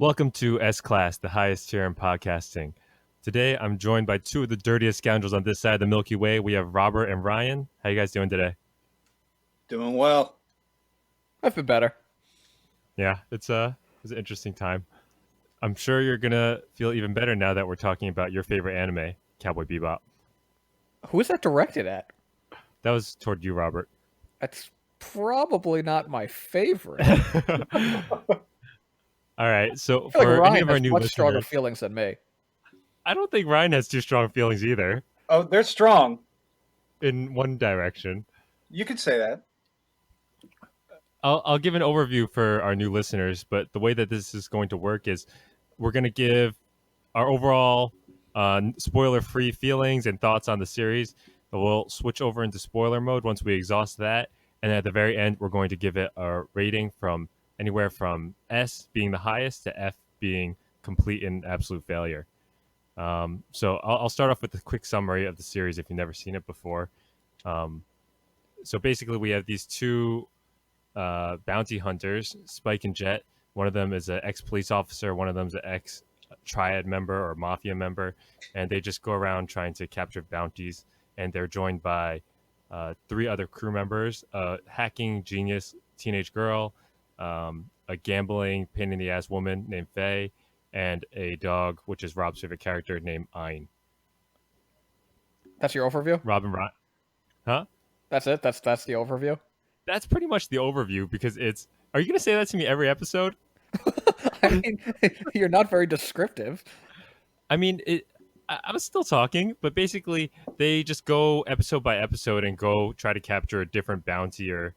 Welcome to S Class, the highest tier in podcasting. Today, I'm joined by two of the dirtiest scoundrels on this side of the Milky Way. We have Robert and Ryan. How you guys doing today? Doing well. I've been better. Yeah, it's an interesting time. I'm sure you're gonna feel even better now that we're talking about your favorite anime, Cowboy Bebop. Who is that directed at? That was toward you, Robert. That's probably not my favorite. All right, so I feel for like any Ryan of our has new much stronger listeners, feelings than me. I don't think Ryan has too strong feelings either Oh, they're strong. in one direction. You could say that. I'll give an overview for our new listeners, but the way that this is going to work is we're going to give our overall spoiler-free feelings and thoughts on the series. We'll switch over into spoiler mode once we exhaust that, and at the very end, we're going to give it a rating from anywhere from S being the highest to F being complete and absolute failure. So I'll start off with a quick summary of the series if you've never seen it before. So basically, we have these two bounty hunters, Spike and Jet. One of them is an ex-police officer. One of them is an ex-triad member or mafia member. And they just go around trying to capture bounties. And they're joined by three other crew members, a hacking genius teenage girl, a gambling pain-in-the-ass woman named Faye, and a dog, which is Rob's favorite character, named Ein. That's your overview? Rob and Ryan. Huh? That's it? That's the overview? That's pretty much the overview because it's... Are you going to say that to me every episode? I mean, you're not very descriptive. I mean, I was still talking, but basically they just go episode by episode and go try to capture a different bounty or...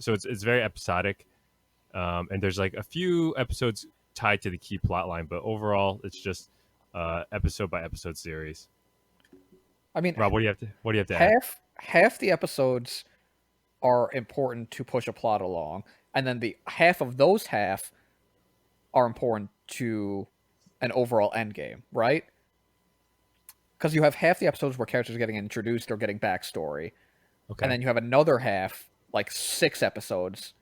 so it's very episodic. And there's like a few episodes tied to the key plot line, but overall it's just episode by episode series. I mean, Rob, what do you have to add? half the episodes are important to push a plot along, and then the half of those half are important to an overall end game, right? Because you have half the episodes where characters are getting introduced or getting backstory, Okay. and then you have another half, like 6 episodes,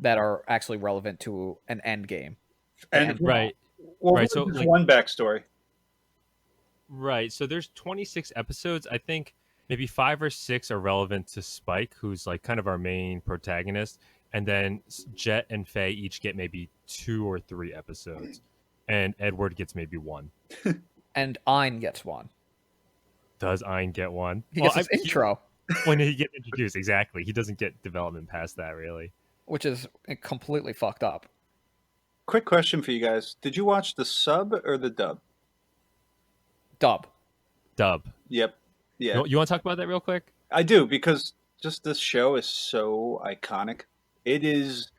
that are actually relevant to an end game. And right. well, Right, so so, like- one backstory. Right. So there's 26 episodes. I think maybe 5 or 6 are relevant to Spike, who's like kind of our main protagonist. And then Jet and Faye each get maybe 2 or 3 episodes. And Edward gets maybe 1. And Ein gets one. Does Ein get one? He gets his intro, When he gets introduced, exactly. He doesn't get development past that, really. which is completely fucked up. Quick question for you guys: did you watch the sub or the dub? Dub. Dub. Yep. Yeah, You want to talk about that real quick? I do, because just this show is so iconic. It is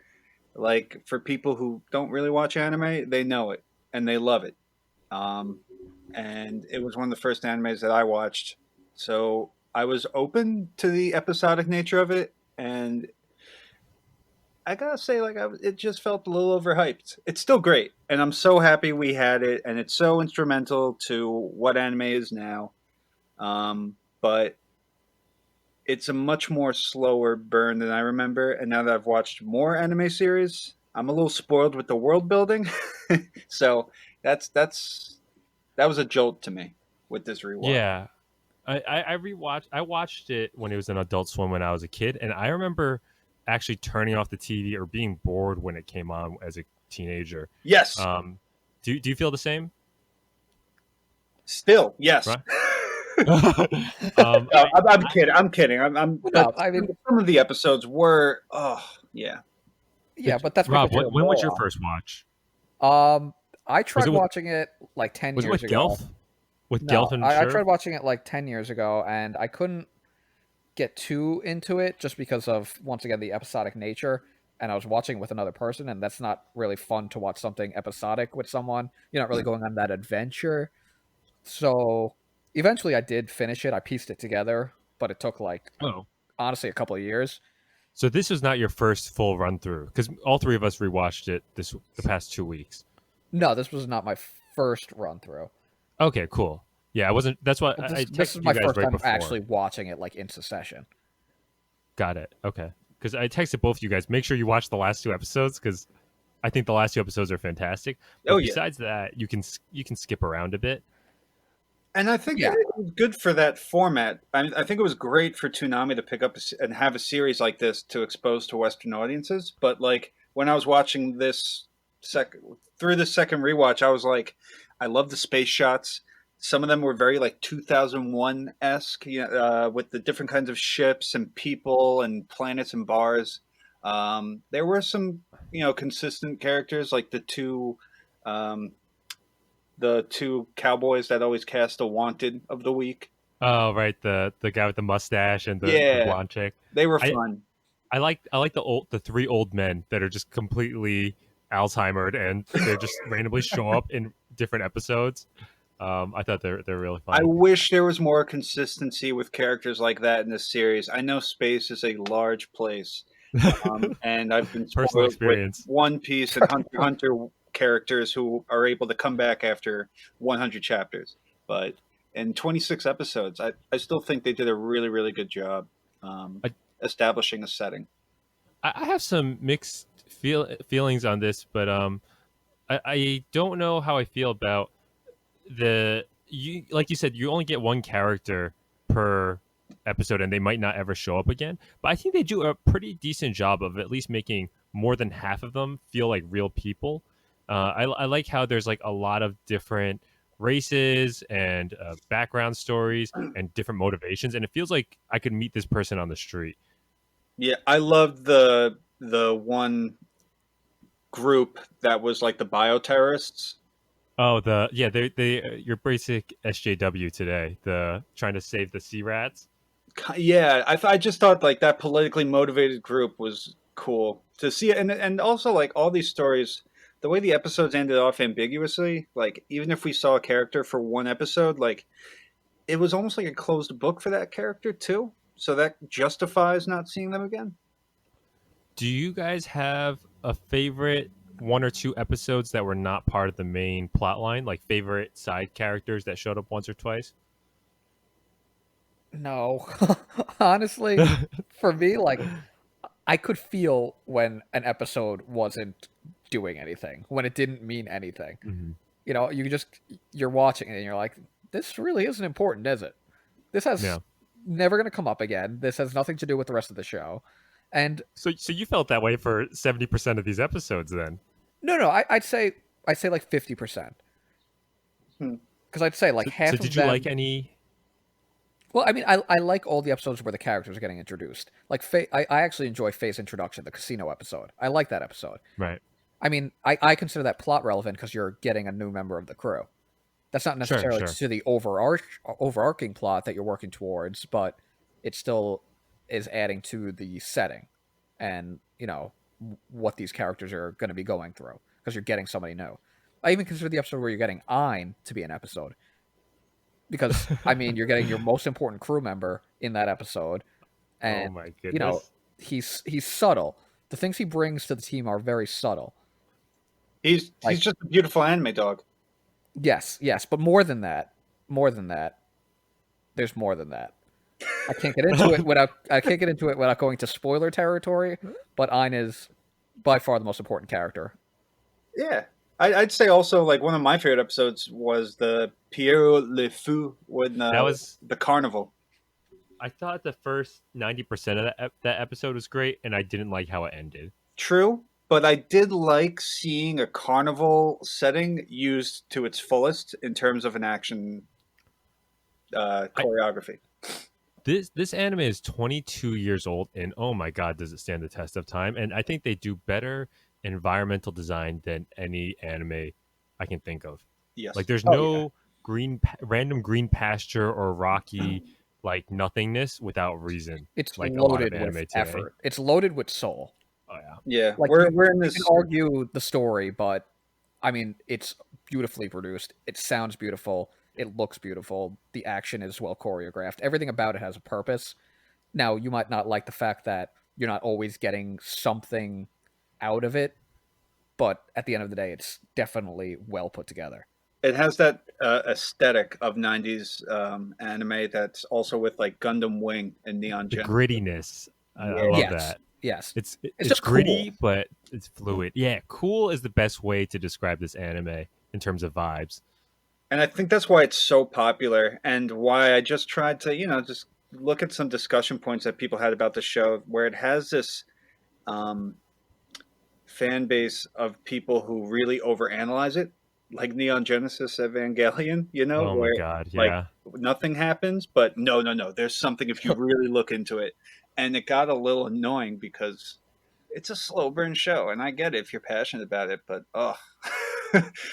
like, for people who don't really watch anime, they know it and they love it. And it was one of the first animes that I watched, so I was open to the episodic nature of it, and I gotta say, like, it just felt a little overhyped. It's still great, and I'm so happy we had it, and it's so instrumental to what anime is now. But it's a much more slower burn than I remember, and now that I've watched more anime series, I'm a little spoiled with the world building. So that was a jolt to me with this rewatch. Yeah. I watched it when it was an Adult Swim when I was a kid, and I remember actually turning off the TV or being bored when it came on as a teenager. Yes. Do you feel the same? Still, yes. Right. No, I'm kidding. I'm kidding. No, I mean, some of the episodes were, oh yeah. yeah, but that's Rob, because you're a when was your moron. first watch? I tried it with- watching it like 10 Was it years with ago. Gelf? With No, Gelf and I Sher? tried watching it like 10 years ago, and I couldn't get too into it just because of, once again, the episodic nature. And I was watching with another person, and that's not really fun to watch something episodic with someone. You're not really going on that adventure. So eventually I did finish it. I pieced it together, but it took honestly a couple of years. So this was not your first full run through, because all three of us rewatched it the past 2 weeks. No, this was not my first run through. Okay, cool. Yeah, I wasn't. That's why I This texted is my you guys first right time before. actually watching it like in succession. Got it. Okay, because I texted both of you guys. Make sure you watch the last 2 episodes because I think the last two episodes are fantastic. Oh But yeah. besides that, you can skip around a bit. And I think Yeah. it was good for that format. I think it was great for Toonami to pick up and have a series like this to expose to Western audiences. But like when I was watching this through the second rewatch, I was like, I love the space shots. Some of them were very like 2001 esque, with the different kinds of ships and people and planets and bars. There were some, consistent characters like um, the two cowboys that always cast a wanted of the week. Oh, right, the guy with the mustache and the Yeah, blonde chick. they were I fun. I like the three old men that are just completely Alzheimered and they're just randomly show up in different episodes. I thought they're really I funny. wish there was more consistency with characters like that in this series. I know space is a large place, and I've been Personal spoiled with experience. One Piece and Hunter x Hunter characters who are able to come back after 100 chapters. But in 26 episodes, I still think they did a really, really good job I, establishing a setting. I have some mixed feelings on this, but I don't know how I feel about you like you said, you only get one character per episode and they might not ever show up again, but I think they do a pretty decent job of at least making more than half of them feel like real people. I like how there's like a lot of different races and background stories and different motivations, and it feels like I could meet this person on the street. Yeah, I loved the one group that was like the bioterrorists. Oh, they your basic SJW today, the trying to save the sea rats. Yeah, I just thought like that politically motivated group was cool to see, and also like all these stories, the way the episodes ended off ambiguously. Like even if we saw a character for one episode, like it was almost like a closed book for that character too. So that justifies not seeing them again. Do you guys have a favorite one or two episodes that were not part of the main plot line, like favorite side characters that showed up once or twice? No, honestly, for me, like I could feel when an episode wasn't doing anything, when it didn't mean anything. Hmm. You're watching it and you're like, this really isn't important, is it? This has Yeah. never going to come up again. This has nothing to do with the rest of the show. And So you felt that way for 70% of these episodes, then? no, I'd say like 50%. Hmm. Because I'd say like So half of did you them. like any? Well, I mean, I like all the episodes where the characters are getting introduced. Like, I actually enjoy Faye's introduction, the casino episode. I like that episode. Right. I mean, I consider that plot relevant because you're getting a new member of the crew. That's not Sure, necessarily sure. to the overarching plot that you're working towards, but it still is adding to the setting and, what these characters are going to be going through because you're getting somebody new. I even consider the episode where you're getting Ein to be an episode because, I mean, you're getting your most important crew member in that episode, Oh and, my you know, goodness. he's subtle. The things he brings to the team are very subtle. He's Like, just a beautiful anime dog. yes, but more than that, there's more than that. I can't get into it without going to spoiler territory. But Ein is by far the most important character. Yeah. I'd say also like one of my favorite episodes was the Pierrot Le Fou when That was the carnival. I thought the first 90% of that episode was great, and I didn't like how it ended. True, but I did like seeing a carnival setting used to its fullest in terms of an action I, choreography. this anime is 22 years old, and oh my god, does it stand the test of time? And I think they do better environmental design than any anime I can think of. Yes. Like, there's Oh yeah. no random green pasture or rocky like nothingness without reason. It's Like a lot of loaded with anime today. effort. It's loaded with soul. Oh yeah. Yeah. Like We're in you this. can argue the story, but I mean, it's beautifully produced. It sounds beautiful. It looks beautiful. The action is well choreographed. Everything about it has a purpose. Now, you might not like the fact that you're not always getting something out of it, but at the end of the day, it's definitely well put together. It has that aesthetic of '90s anime that's also with like Gundam Wing and Neon The Genesis. grittiness. I Yeah. love Yes, that. Yes, It's it's it's just cool. gritty, but it's fluid. Yeah, cool is the best way to describe this anime in terms of vibes. And I think that's why it's so popular, and why I just tried to, just look at some discussion points that people had about the show, where it has this um, fan base of people who really overanalyze it, like Neon Genesis Evangelion, Oh my where god, like yeah. nothing happens, but no, no, no, there's something if you really look into it. And it got a little annoying because it's a slow burn show, and I get it if you're passionate about it, but oh,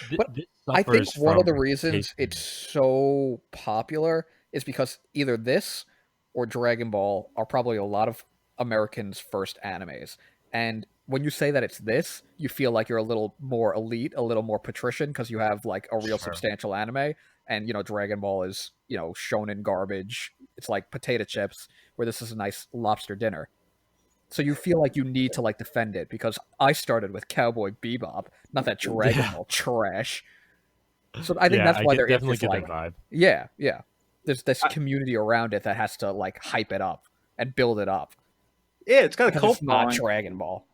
Th- But this I think suffers one of from the reasons it's reputation. so popular is because either this or Dragon Ball are probably a lot of Americans' first animes. And when you say that it's this, you feel like you're a little more elite, a little more patrician because you have like a real Sure. substantial anime. And Dragon Ball is shonen garbage. It's like potato chips, where this is a nice lobster dinner. So you feel like you need to like defend it because I started with Cowboy Bebop, not that Dragon Yeah. Ball trash. So I think Yeah, that's I why get there is definitely this get that like, vibe. yeah, yeah. There's this I, community around it that has to like hype it up and build it up yeah, it's got a because cult it's not following. Dragon Ball.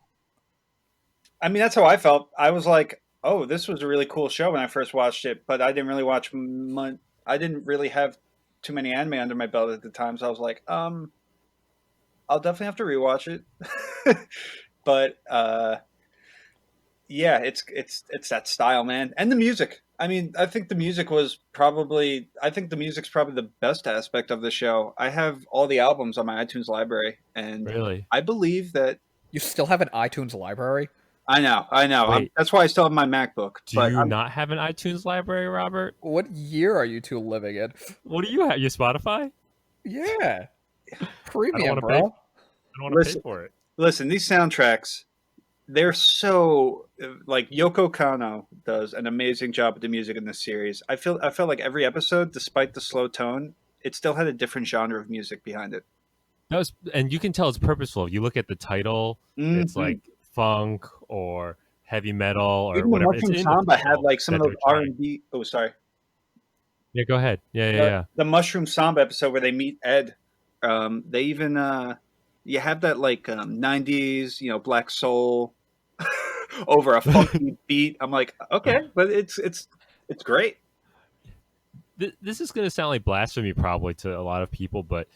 I mean, that's how I felt. I was like, "Oh, this was a really cool show" when I first watched it, but I didn't really watch much. I didn't really have too many anime under my belt at the time, so I was like, I'll definitely have to rewatch it." But yeah, it's that style, man, and the music. I mean, I think the music's probably the best aspect of the show. I have all the albums on my iTunes library, and Really? I believe that. You still have an iTunes library? I know. Wait, That's why I still have my MacBook. do But you not have an iTunes library, Robert? What year are you two living in? What do you have? You Spotify? Yeah, I don't premium, want to pay. bro. I don't want to pay listen, for it. listen, these soundtracks, they're so like Yoko Kano does an amazing job with the music in this series. I felt like every episode, despite the slow tone, it still had a different genre of music behind it. That was, and you can tell it's purposeful. You look at the title; it's Hmm. like funk or heavy metal or Even the whatever. It's Mushroom in the Samba had title like some of that those they're R trying. and B. Oh, sorry, Yeah, go ahead. Yeah, yeah, the yeah. the Mushroom Samba episode where they meet Ed. They even you have that like '90s, black soul over a funky beat. I'm like, okay, but it's great. This is going to sound like blasphemy probably to a lot of people, but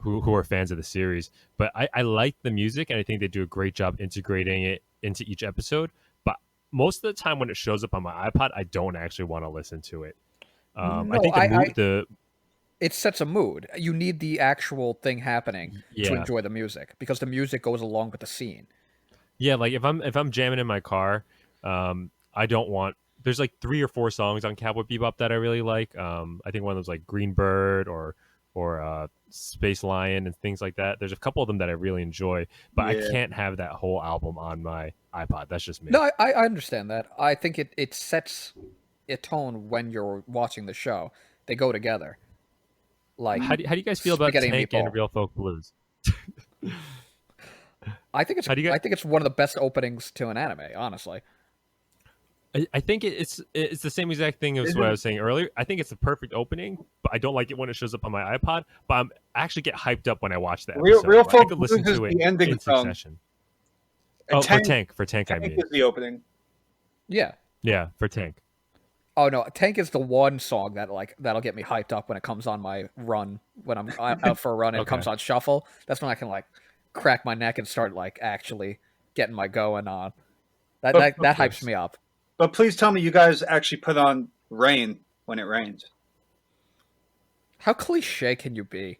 who are fans of the series. But I like the music, and I think they do a great job integrating it into each episode. But most of the time, when it shows up on my iPod, I don't actually want to listen to it. I No, think the it sets a mood. You need the actual thing happening to yeah, enjoy the music because the music goes along with the scene. yeah, like if I'm jamming in my car, I don't want. There's like 3 or 4 songs on Cowboy Bebop that I really like. I think one of them's like Green Bird or Space Lion and things like that. There's a couple of them that I really enjoy, but I Yeah. can't have that whole album on my iPod. That's just No, me. I understand that. I think it sets a tone when you're watching the show. They go together, like How do you guys feel about spaghetti and Tank and meatball. Real Folk Blues? How do you I guys? think it's one of the best openings to an anime. Honestly, I think it's the same exact thing as what I Isn't was saying earlier. I think it's the perfect opening, but I don't like it when it shows up on my iPod. But I actually get hyped up when I watch the episode. Real Like, I Folk could Blues listen is to it the ending in song. succession. And Oh, for Tank, I Tank mean, is the opening. yeah. yeah, for Tank. Oh no, Tank is the one song that that'll get me hyped up when it comes on my run when I'm out for a run and it Okay, comes on shuffle. That's when I can like crack my neck and start like actually getting my going on. That But that of that hypes course. me up. but please tell me you guys actually put on Rain when it rains. How cliche can you be?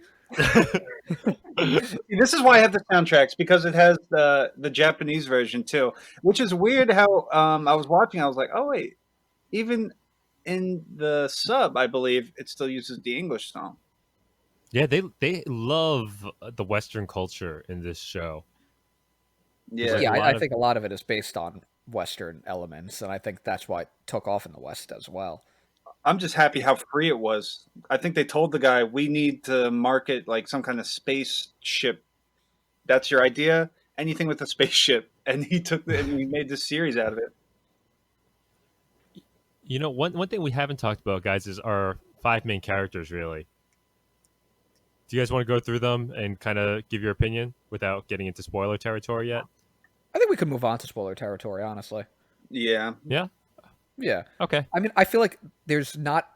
This is why I have the soundtracks, because it has the Japanese version too, which is weird. How I was watching, I was like, oh wait, even in the sub, I believe it still uses the English song. Yeah, they love the Western culture in this show. There's Yeah, like Yeah, a I lot of think a lot of it is based on Western elements, and I think that's why it took off in the West as well. I'm just happy how free it was. I think they told the guy we need to market like some kind of spaceship. That's your idea? Anything with a spaceship, and and he made this series out of it. one thing we haven't talked about, guys, is our 5 main characters. Really, Do you guys want to go through them and kind of give your opinion without getting into spoiler territory yet? I think we could move on to spoiler territory, honestly. Yeah. Yeah. Yeah. Okay. I mean, I feel like there's not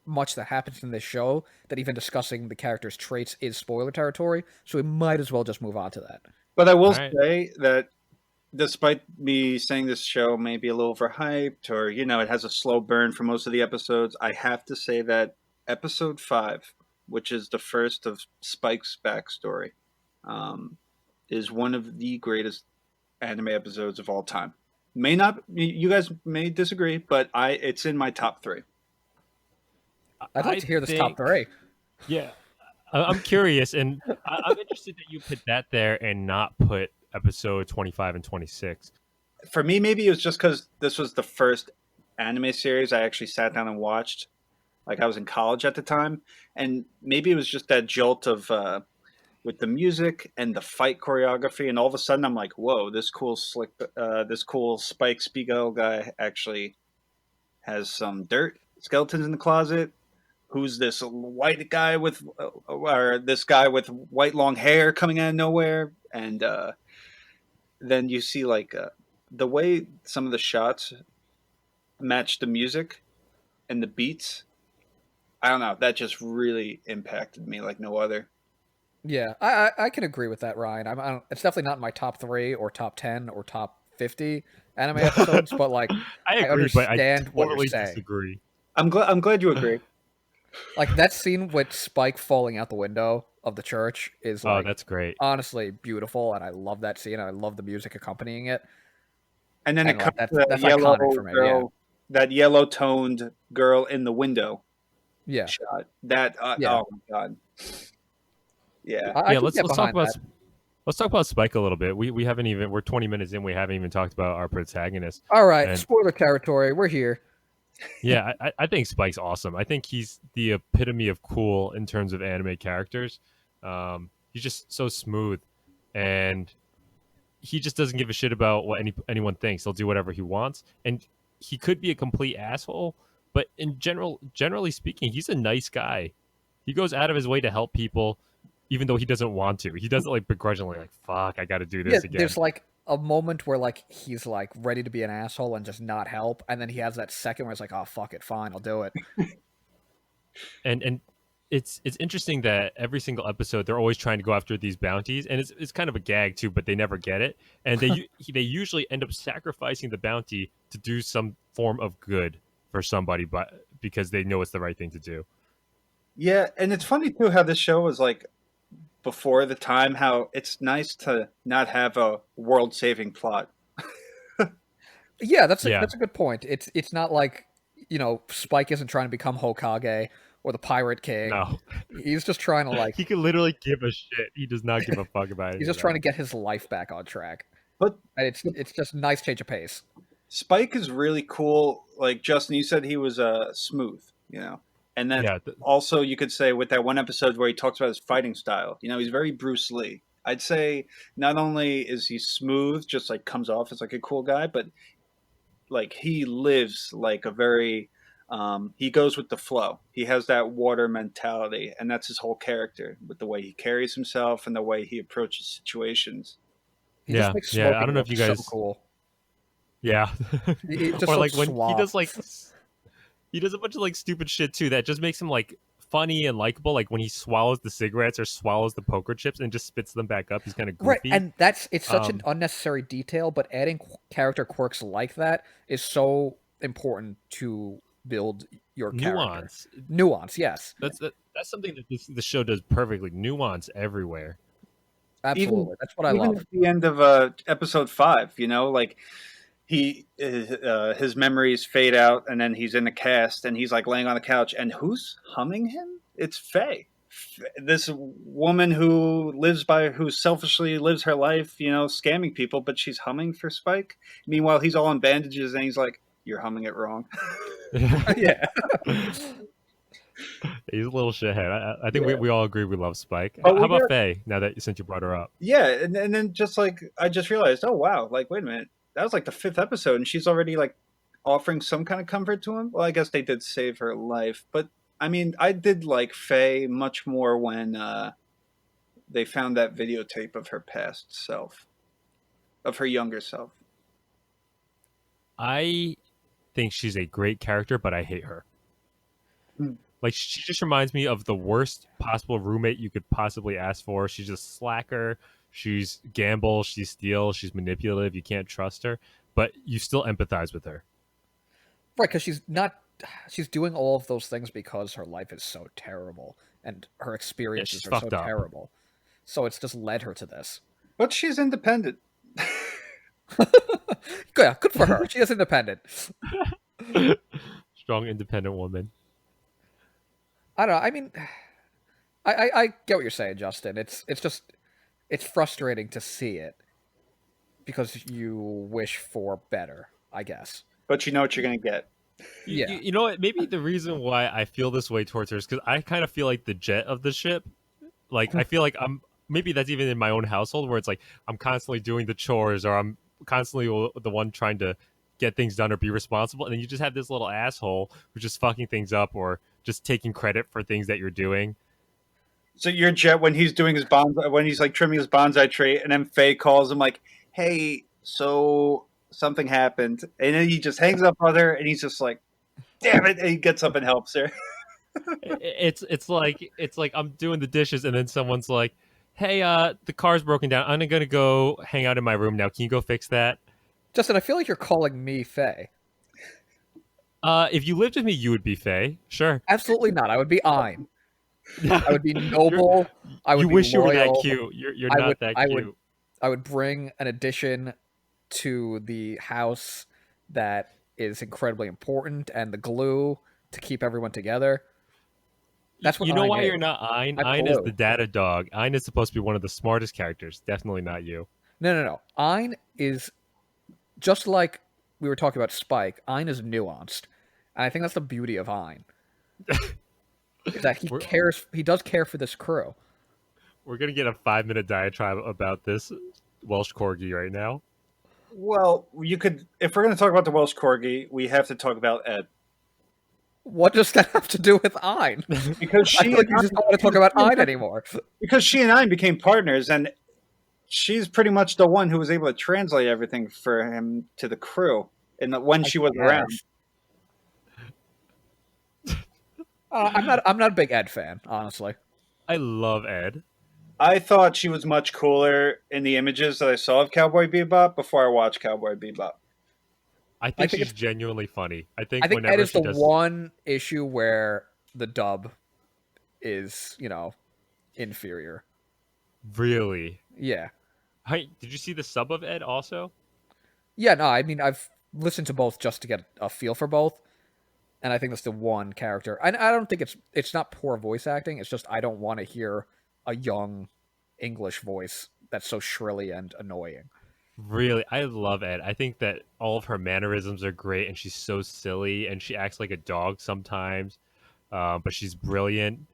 much that happens in this show that even discussing the character's traits is spoiler territory, so we might as well just move on to that. But I All will right. say that despite me saying this show may be a little overhyped or, it has a slow burn for most of the episodes, I have to say that episode 5, which is the first of Spike's backstory, is one of the greatest anime episodes of all time. May not, you guys may disagree, but it's in my top 3. I'd like to hear this top 3. Yeah. I'm curious, and I'm interested that you put that there and not put episode 25 and 26. For me, maybe it was just because this was the first anime series I actually sat down and watched. Like I was in college at the time, and maybe it was just that jolt of with the music and the fight choreography, and all of a sudden I'm like, "Whoa, this cool Spike Spiegel guy actually has some skeletons in the closet. Who's this white guy with, or this guy with white long hair coming out of nowhere?" And then you see like the way some of the shots match the music and the beats. I don't know. That just really impacted me like no other. Yeah, I can agree with that, Ryan. It's definitely not in my top 3 or top 10 or top 50 anime episodes, but like I agree, understand but I what you're totally saying. disagree. I'm glad you agree. Like that scene with Spike falling out the window of the church is like, that's great. honestly beautiful, and I love that scene. And I love the music accompanying it. And then And it like, comes to that's yellow iconic for me. girl, that yellow toned girl in the window Yeah, shot. That Yeah. oh my god. Yeah. I Yeah, can let's get talk behind about that. let's talk about Spike a little bit. We haven't even, we're 20 minutes in, we haven't even talked about our protagonist. All right, And spoiler territory. We're here. yeah, I think Spike's awesome. I think he's the epitome of cool in terms of anime characters. He's just so smooth, and he just doesn't give a shit about what anyone thinks. He'll do whatever he wants, and he could be a complete asshole, but generally speaking, he's a nice guy. He goes out of his way to help people, even though he doesn't want to. He does it like begrudgingly, like "fuck, I got to do this again." There's like a moment where like he's like ready to be an asshole and just not help, and then he has that second where it's like, oh fuck it, fine, I'll do it. And it's interesting that every single episode they're always trying to go after these bounties, and it's kind of a gag too, but they never get it, and they usually end up sacrificing the bounty to do some form of good for somebody, but because they know it's the right thing to do. Yeah, and it's funny too how this show was like before the time, how it's nice to not have a world saving plot. Yeah, that's Yeah. a good point. It's not like, Spike isn't trying to become Hokage or the Pirate King. No, He's just trying to like he could literally give a shit. He does not give a fuck about it. he's just trying to get his life back on track. But And it's just a nice change of pace. Spike is really cool. Like Justin, you said he was smooth, and then Yeah, also you could say with that one episode where he talks about his fighting style. He's very Bruce Lee. I'd say not only is he smooth, just like comes off as like a cool guy, but like he lives like a very he goes with the flow. He has that water mentality, and that's his whole character with the way he carries himself and the way he approaches situations. He Yeah, just makes yeah, I smoking don't know if look you guys- so cool. yeah. He just Or like looks when he does suave. he does a bunch of like stupid shit too that just makes him like funny and likable. Like when he swallows the cigarettes or swallows the poker chips and just spits them back up, he's kind of goofy. Right, and it's such an unnecessary detail, but adding character quirks like that is so important to build your character. Nuance, yes, That's something that the show does perfectly. Nuance everywhere. absolutely. That's what I Even love. at the end of episode 5, like his memories fade out, and then he's in the cast, and he's like laying on the couch, and who's humming him? It's Faye, this woman who selfishly lives her life, scamming people, but she's humming for Spike. Meanwhile, he's all in bandages, and he's like, "You're humming it wrong." Yeah. He's a little shithead. I think we all agree we love Spike. But How we about got- Faye? Now that since you brought her up, Yeah, and then just like I just realized, oh wow, like wait a minute, that was like the 5th episode, and she's already like offering some kind of comfort to him. Well, I guess they did save her life, but I mean, I did like Faye much more when they found that videotape of her past self, of her younger self. I think she's a great character, but I hate her. Hmm. Like she just reminds me of the worst possible roommate you could possibly ask for. She's a slacker. She's gamble. She steals. She's manipulative. You can't trust her, but you still empathize with her. Right, because she's not. She's doing all of those things because her life is so terrible and her Yeah, experiences she's are so fucked up. terrible. So it's just led her to this. But she's independent. Yeah, good for her. She is independent. Strong, independent woman. I don't know. I mean, I get what you're saying, Justin. It's just it's frustrating to see it because you wish for better, I guess. But you know what you're gonna get. Yeah. You know what? Maybe the reason why I feel this way towards her is because I kind of feel like the jet of the ship. Like I feel like I'm maybe that's even in my own household where it's like I'm constantly doing the chores or I'm constantly the one trying to get things done or be responsible, and then you just have this little asshole who's just fucking things up or just taking credit for things that you're doing. So your Jet, when he's doing his bonsai, when he's like trimming his bonsai tree, and then Faye calls him like, "Hey, so something happened," and then he just hangs up on her, and he's just like, "Damn it!" And he gets up and helps her. It's like I'm doing the dishes and then someone's like, "Hey, the car's broken down. I'm gonna go hang out in my room now. Can you go fix that?" Justin, I feel like you're calling me Faye. If you lived with me, you would be Faye. Sure. Absolutely not. I would be Ein. I would be You're- noble. I would you be wish you were that loyal. cute. You're I not would that I would cute. I would bring an addition to the house that is incredibly important and the glue to keep everyone together. That's what You know Ein why you're is. not Ein? I'm Ein is the glue. data dog. Ein is supposed to be one of the smartest characters. Definitely not you. No. Ein is just like we were talking about Spike. Ein is nuanced, and I think that's the beauty of Ein is that he We're cares. He does care for this crew. we're gonna get a 5 minute diatribe about this Welsh corgi right now. Well, you could, if we're going to talk about the Welsh Corgi, we have to talk about Ed What does that have to do with Ein? because I feel like you just don't want to talk about Ein anymore. because she and I became partners, and she's pretty much the one who was able to translate everything for him to the crew, and when she was around. Yes. I'm not a big Ed fan, honestly. I love Ed. I thought she was much cooler in the images that I saw of Cowboy Bebop before I watched Cowboy Bebop. I I think think she's genuinely funny. I think I think Ed whenever is she the does, one issue where the dub is, inferior. really. Yeah. Hey, did you see the sub of Ed also? Yeah, no, I mean I've listened to both just to get a feel for both. And I think that's the one character. I don't think it's not poor voice acting, it's just I don't want to hear a young English voice that's so shrilly and annoying. Really, I love Ed. I think that all of her mannerisms are great, and she's so silly, and she acts like a dog sometimes, but she's brilliant.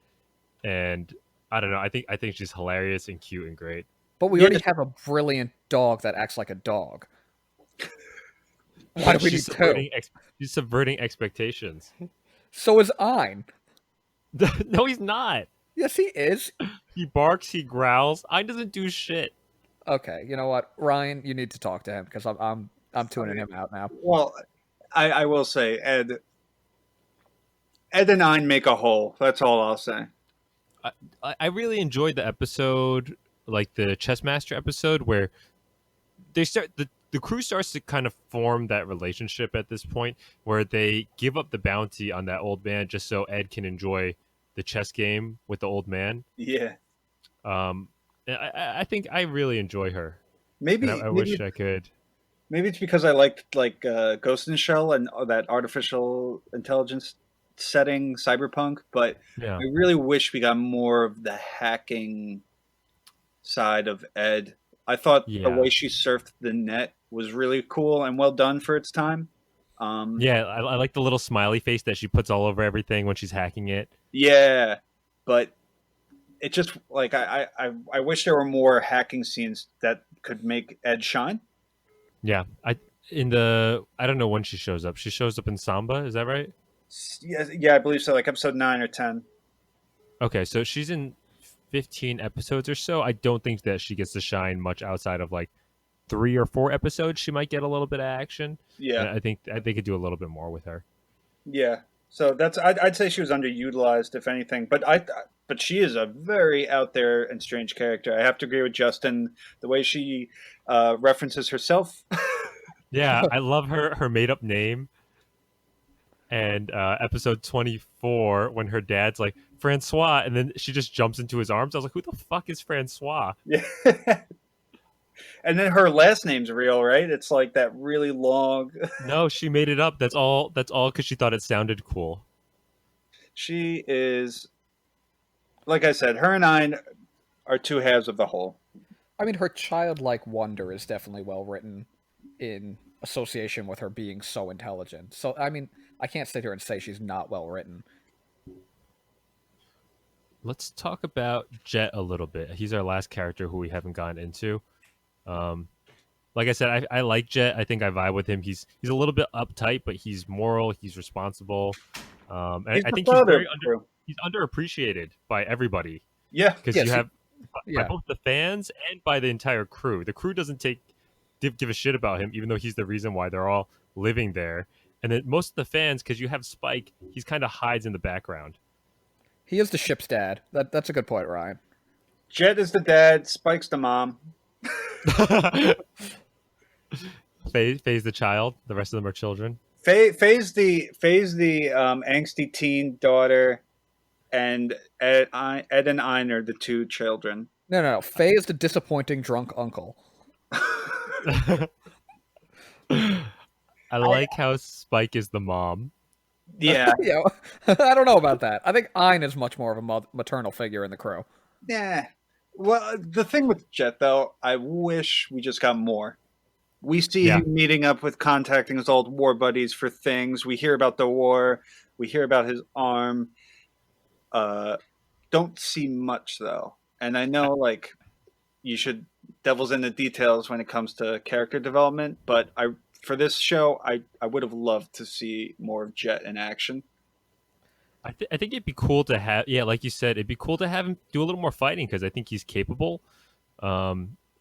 And I don't know. I think she's hilarious and cute and great. But we Yeah, already have a brilliant dog that acts like a dog. Why But do we need two? she's subverting expectations. So is Ein. No, he's not. Yes, he is. He barks, he growls. I doesn't do shit. Okay, you know what, Ryan, you need to talk to him because I'm tuning him out now. Well, I will say Ed and I make a whole. That's all I'll say. I really enjoyed the episode, like the Chessmaster episode, where they start the crew starts to kind of form that relationship at this point, where they give up the bounty on that old man just so Ed can enjoy the chess game with the old man. Yeah, Um, I think I really enjoy her, and maybe I wish I could. maybe it's because I liked like Ghost in the Shell and that artificial intelligence setting, cyberpunk. But Yeah, I really wish we got more of the hacking side of Ed. I thought the yeah, way she surfed the net was really cool and well done for its time. Um, yeah. I like the little smiley face that she puts all over everything when she's hacking it. yeah, but it just like I wish there were more hacking scenes that could make Ed shine. Yeah, I don't know when she shows up. She shows up in Samba. Is that right? Yeah, I believe so. Like episode 9 or 10. Okay, so she's in 15 episodes or so. I don't think that she gets to shine much outside of like 3 or 4 episodes. She might get a little bit of action, Yeah, and I think they could do a little bit more with her. yeah. So I'd say she was underutilized, if anything. But she is a very out there and strange character. I have to agree with Justin. The way she references herself. Yeah, I love her made up name. And episode 24, when her dad's like Francois, and then she just jumps into his arms. I was like, who the fuck is Francois? Yeah. And then her last name's real, right? It's like that really long. No, she made it up. That's all. That's all because she thought it sounded cool. She is, like I said, her and I are two halves of the whole. I mean, her childlike wonder is definitely well written in association with her being so intelligent. So, I mean, I can't sit here and say she's not well written. Let's talk about Jet a little bit. He's our last character who we haven't gotten into. Um, like I said, I like Jet. I think I vibe with him. He's a little bit uptight, but he's moral. He's responsible. And He's I the think he's father very of the crew. he's underappreciated by everybody Yeah. because Yes, you have by Yeah. both the fans and by the entire crew. The crew doesn't give a shit about him, even though he's the reason why they're all living there. And then most of the fans, because you have Spike, he's kind of hides in the background. He is the ship's dad. That's a good point, Ryan. Jet is the dad. Spike's the mom. Faye's the child. The rest of them are children. Faye's the angsty teen daughter, and Ed and Ein are the two children. No. Faye is the disappointing drunk uncle. I like how Spike is the mom. Yeah, Yeah, I don't know about that. I think Ein is much more of a maternal figure in the crew. yeah. Well, the thing with Jet, though, I wish we just got more. We see Yeah. him meeting up with contacting his old war buddies for things. We hear about the war. We hear about his arm. Don't see much though. And I know like you should devil's in the details when it comes to character development, but for this show I would have loved to see more of Jet in action. I think it'd be cool to have, yeah, like you said, it'd be cool to have him do a little more fighting because I think he's capable,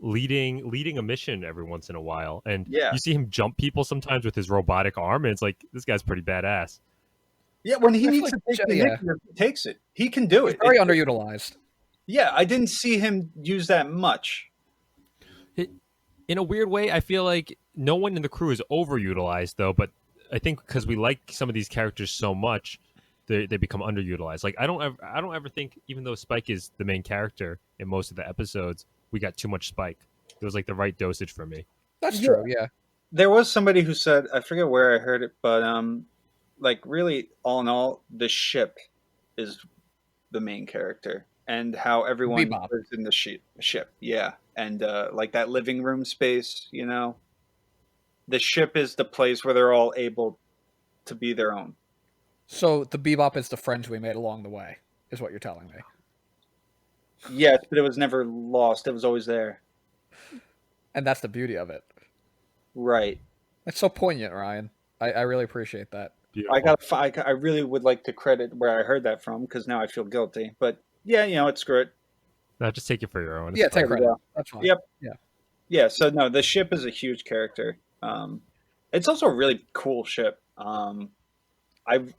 leading a mission every once in a while. And Yeah. you see him jump people sometimes with his robotic arm, and it's like this guy's pretty badass. Yeah, when he I feel needs like to take Jet- the yeah. initiative, he takes it. He can do He's it. very underutilized. Yeah, I didn't see him use that much. In a weird way, I feel like no one in the crew is overutilized though, but I think because we like some of these characters so much, they become underutilized. Like I don't ever think, even though Spike is the main character in most of the episodes, we got too much Spike. It was like the right dosage for me. That's Yeah. true. Yeah. There was somebody who said, I forget where I heard it, but like really all in all, the ship is the main character and how everyone Bebop. lives in the ship. Yeah. And like that living room space, the ship is the place where they're all able to be their own. So the Bebop is the friends we made along the way, is what you're telling me. Yes, but it was never lost. It was always there. And that's the beauty of it. Right. It's so poignant, Ryan. I really appreciate that. Beautiful. I really would like to credit where I heard that from because now I feel guilty. But yeah, it's screw it. No, just take it for your own. It's Yeah, fine. take credit. Yeah. That's fine. Yep. Yeah. Yeah, so no, the ship is a huge character. It's also a really cool ship. I've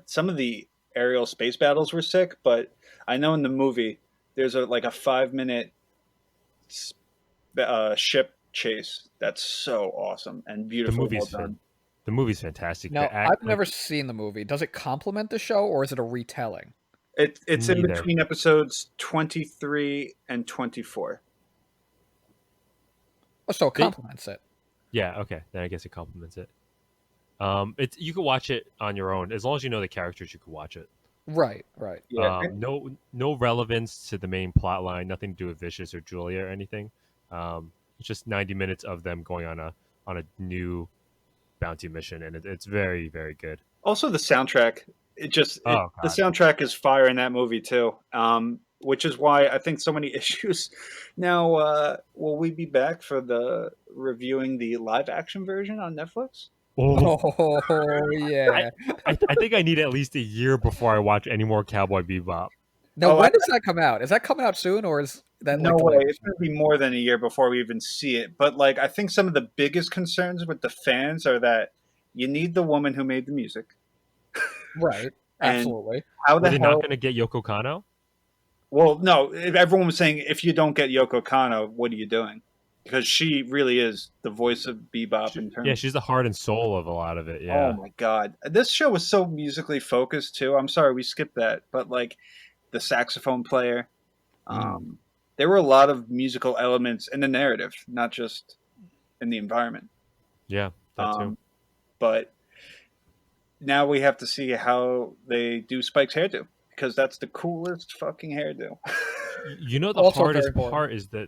some of the aerial space battles were sick, but I know in the movie there's a 5-minute ship chase that's so awesome and beautiful. Well done. The movie's fantastic. Now, The act- I've never seen the movie. Does it complement the show, or is it a retelling? It's in Neither. between episodes 23 and 24. Oh, so it complements it. Yeah, okay. Then I guess it complements it. It's you can watch it on your own as long as you know the characters. You can watch it. Right. Yeah, No relevance to the main plot line. Nothing to do with Vicious or Julia or anything. It's just 90 minutes of them going on a new bounty mission, and it's very, very good. also the soundtrack. The God. soundtrack is fire in that movie too. Which is why I think so many issues. Now, will we be back for the reviewing the live action version on Netflix? Oh, Oh I, yeah. I think I need at least a year before I watch any more Cowboy Bebop. Now, Oh, when does that come out? Is that coming out soon, or is that no like way. delayed or It's going to something? be more than a year before we even see it. But like, I think some of the biggest concerns with the fans are that you need the woman who made the music, Right. and Absolutely. how Were the they not hell? going to get Yoko Kano? Well, no. Everyone was saying if you don't get Yoko Kano, what are you doing? Because she really is the voice of bebop in Yeah, terms. she's the heart and soul of a lot of it. Oh Yeah. my god, this show was so musically focused too. I'm sorry we skipped that, but like the saxophone player, Mm, um, there were a lot of musical elements in the narrative, not just in the environment. yeah, that too. Um, but now we have to see how they do Spike's hairdo because that's the coolest fucking hairdo. You know, the Also very hardest important. part is that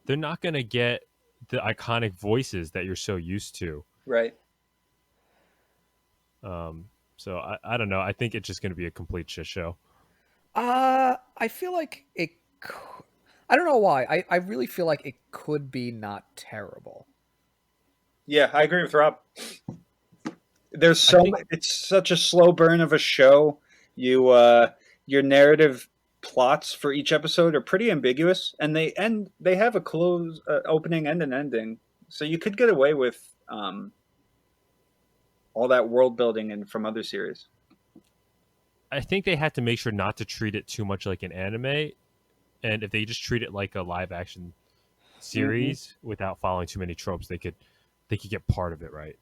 they're not going to get the iconic voices that you're so used to. Right. Um, so I don't know. I think it's just going to be a complete shit show. I feel like it. I don't know why. I really feel like it could be not terrible. Yeah, I agree with Rob. There's I so think it's such a slow burn of a show. You your narrative plots for each episode are pretty ambiguous, and they have a close opening and an ending, so you could get away with all that world building and from other series. I think they had to make sure not to treat it too much like an anime, and if they just treat it like a live action Mm-hmm. series without following too many tropes, they could get part of it right.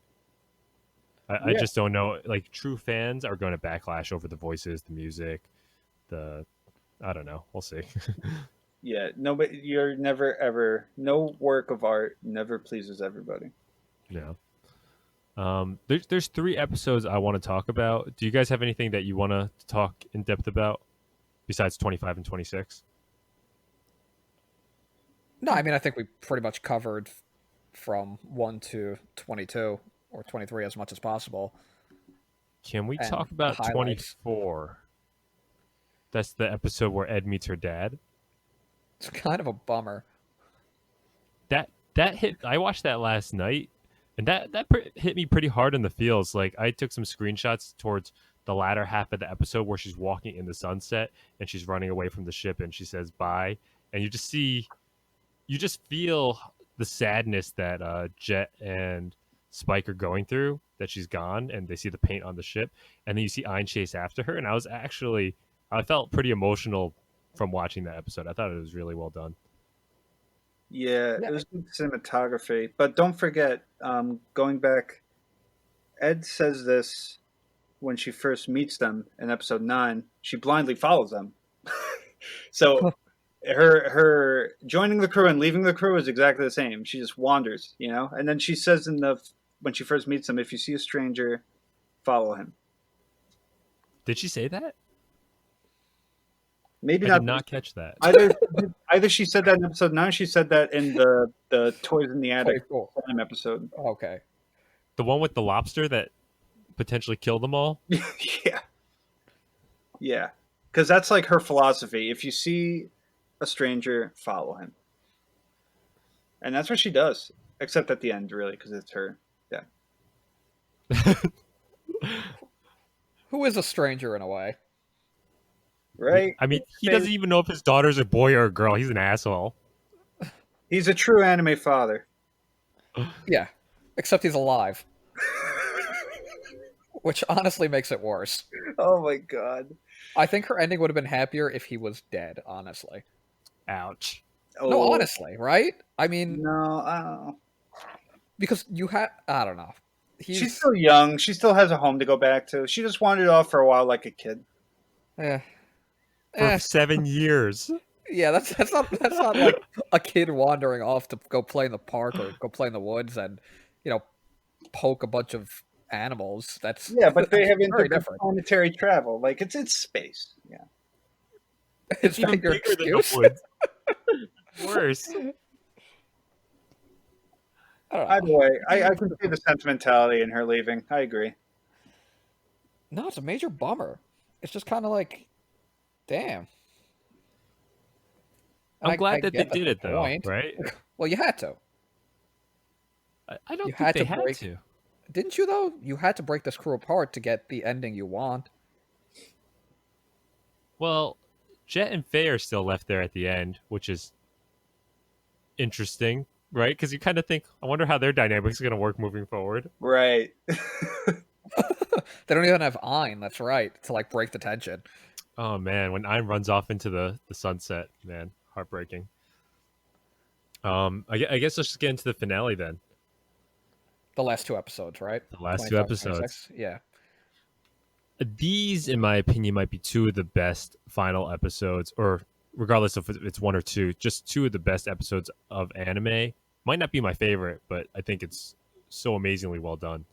I Yeah, just don't know. Like true fans are going to backlash over the voices, the music, the I don't know. We'll see. yeah. No, but you're never ever. No work of art never pleases everybody. Yeah. There's three episodes I want to talk about. Do you guys have anything that you want to talk in depth about besides 25 and 26? No, I mean I think we pretty much covered from 1 to 22 or 23 as much as possible, Can we and talk the about highlights. 24? That's the episode where Ed meets her dad. It's kind of a bummer. That hit. I watched that last night, and hit me pretty hard in the feels. Like I took some screenshots towards the latter half of the episode where she's walking in the sunset and she's running away from the ship and she says bye, and you just feel the sadness that Jet and Spike are going through, that she's gone and they see the paint on the ship, and then you see Ein chase after her, and I felt pretty emotional from watching that episode. I thought it was really well done. Yeah, Yeah. it was good cinematography, but don't forget, going back, Ed says this when she first meets them in episode 9. She blindly follows them. So her joining the crew and leaving the crew is exactly the same. She just wanders, you know. And then she says when she first meets them, if you see a stranger, follow him. Did she say that? Maybe I not did not catch that. either. Either she said that in episode 9. She said that in the Toys in the Attic 24. episode. Okay. The one with the lobster that potentially killed them all. Yeah, yeah, because that's like her philosophy. If you see a stranger, follow him, and that's what she does. Except at the end, really, because it's her. Yeah, Who is a stranger in a way? right. I mean, he doesn't even know if his daughter's a boy or a girl. He's an asshole. He's a true anime father. Yeah. Except he's alive, which honestly makes it worse. Oh my god. I think her ending would have been happier if he was dead, honestly. Ouch. No, Oh honestly, right? I mean, no, I don't know. because I don't know. She's He's still young. She still has a home to go back to. She just wandered off for a while like a kid. eh, For eh, 7 years. yeah, that's not like a kid wandering off to go play in the park or go play in the woods and, you know, poke a bunch of animals. That's Yeah, but they that's have very different. interplanetary travel. Like it's space. Yeah. Is Even that your bigger than the excuse? woods. Worse. I don't Either know. way, I can see the sentimentality in her leaving. I agree. No, it's a major bummer. It's just kind of like, damn. And I'm I glad that they get that's did the it though, point. right? Well, you had to. I You don't think had they to had break. to. Didn't you though? You had to break this crew apart to get the ending you want. Well, Jet and Faye are still left there at the end, which is interesting, right? Because you kind of think, I wonder how their dynamics are going to work moving forward. Right. They don't even have Ein, that's right, to like break the tension. Oh man, when Ein runs off into the sunset, man, heartbreaking. I guess let's just get into the finale then. The last two episodes, right? The last two 25 and episodes. 26? Yeah. These, in my opinion, might be two of the best final episodes, or regardless if it's one or two, just two of the best episodes of anime. Might not be my favorite, but I think it's so amazingly well done.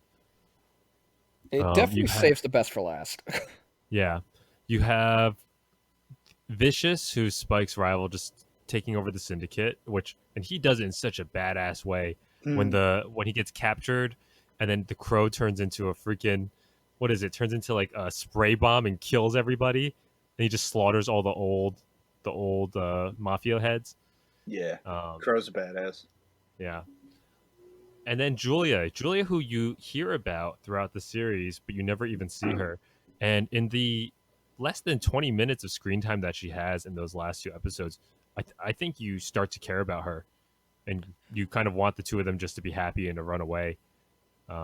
It You definitely have, saves the best for last. yeah, you have Vicious, who's Spike's rival, just taking over the syndicate, and he does it in such a badass way. When Hmm. when he gets captured, and then the crow turns into a freaking, what is it? Turns into like a spray bomb and kills everybody, and he just slaughters all the old mafia heads. Yeah. Um, Crow's a badass. yeah, and then Julia, who you hear about throughout the series, but you never even see her. And in the less than 20 minutes of screen time that she has in those last two episodes, I think you start to care about her, and you kind of want the two of them just to be happy and to run away.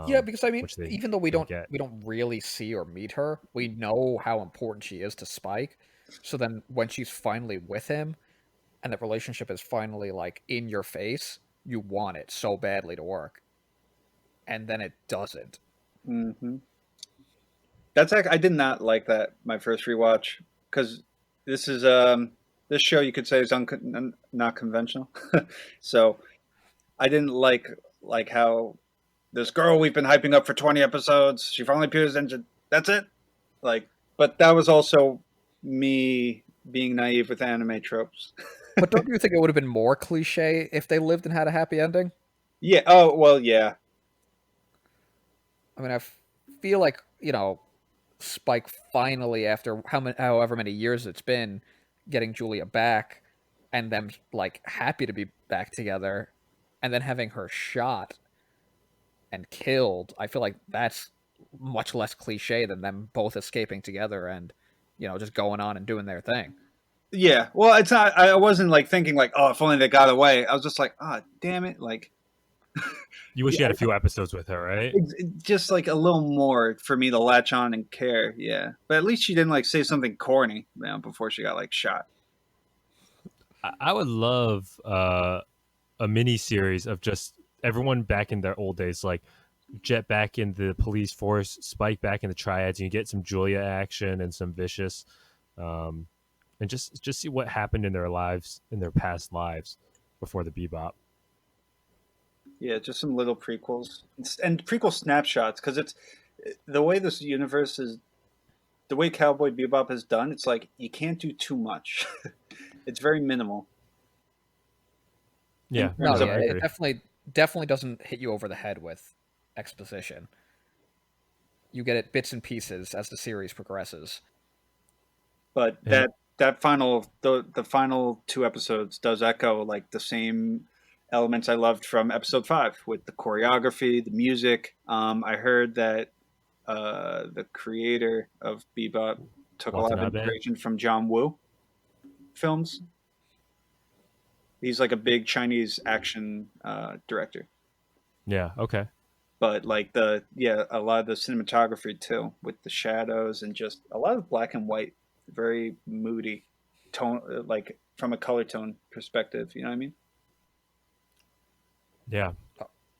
Yeah, because I mean, Which they even though we don't don't get. we don't really see or meet her, we know how important she is to Spike. So then when she's finally with him and that relationship is finally like in your face, you want it so badly to work. And then it doesn't. Hmm. That's I did not like that my first rewatch because this is this show you could say is not conventional. So I didn't like how this girl we've been hyping up for 20 episodes, she finally appears and that's it. Like, but that was also me being naive with anime tropes. But don't you think it would have been more cliche if they lived and had a happy ending? Yeah. Oh well. Yeah. I mean, feel like, Spike finally, after however many years it's been, getting Julia back and them like happy to be back together and then having her shot and killed. I feel like that's much less cliche than them both escaping together and, just going on and doing their thing. Yeah. Well, it's not. I wasn't like thinking like, oh, if only they got away. I was just like, oh, damn it. Like, You wish you had a few episodes with her, right? it's just like a little more for me to latch on and care. Yeah. But at least she didn't like say something corny, before she got like shot. I would love a mini series of just everyone back in their old days, like Jet back in the police force, Spike back in the triads, and you get some Julia action and some Vicious, um, and just see what happened in their lives, in their past lives, before the Bebop. Yeah, just some little prequels and prequel snapshots because it's the way this universe is, the way Cowboy Bebop is done. It's like you can't do too much. It's very minimal in Yeah, No, terms no, of. yeah, I it agree. definitely doesn't hit you over the head with exposition. You get it bits and pieces as the series progresses. But And that final the final two episodes does echo like the same elements I loved from episode 5 with the choreography, the music. I heard that the creator of Bebop took a lot of Watanabe, inspiration from John Woo films. He's like a big Chinese action director. yeah, okay, But like a lot of the cinematography too, with the shadows and just a lot of black and white, very moody tone, like from a color tone perspective. You know what I mean? yeah.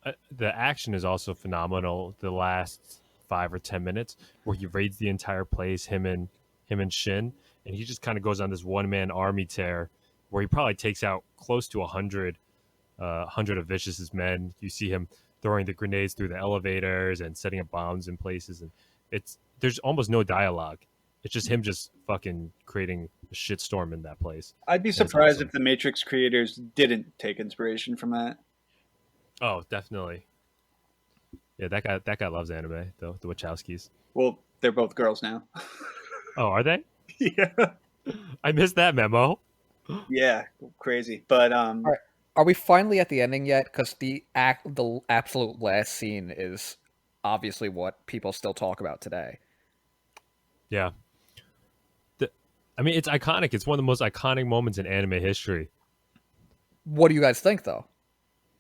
Uh, The action is also phenomenal. The last 5 or 10 minutes where he raids the entire place, him and Shin, and he just kind of goes on this one man army tear where he probably takes out close to 100 of Vicious's men. You see him throwing the grenades through the elevators and setting up bombs in places, and there's almost no dialogue. It's just him just fucking creating a shitstorm in that place, I'd be and it's surprised awesome. if the Matrix creators didn't take inspiration from that. Oh, definitely. Yeah, that guy loves anime, though, the Wachowskis. Well, they're both girls now. Oh, are they? Yeah, I missed that memo. yeah, crazy. But all right, are we finally at the ending yet? Because the absolute last scene is obviously what people still talk about today. Yeah. I mean, it's iconic. It's one of the most iconic moments in anime history. What do you guys think, though?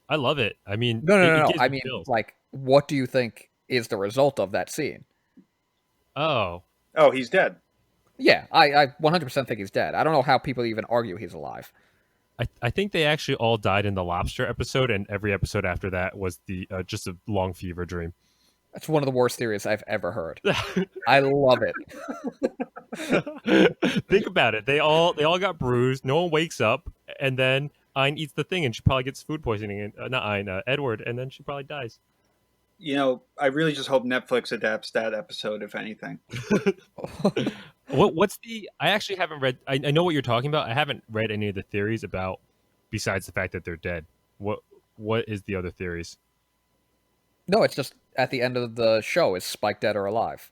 I love it. I mean, No, no, it no, no. gives I me mean, chills. like, what do you think is the result of that scene? Oh, Oh, he's dead. Yeah, I 100% think he's dead. I don't know how people even argue he's alive. I think they actually all died in the lobster episode, and every episode after that was the just a long fever dream. That's one of the worst theories I've ever heard. I love it. Think about it. They all got bruised. No one wakes up, and then Ein eats the thing, and she probably gets food poisoning. And not Ein, Edward, and then she probably dies. You know, I really just hope Netflix adapts that episode, if anything. What's the? I actually haven't read. I know what you're talking about. I haven't read any of the theories about, besides the fact that they're dead. What is the other theories? No, it's just at the end of the show, is Spike dead or alive?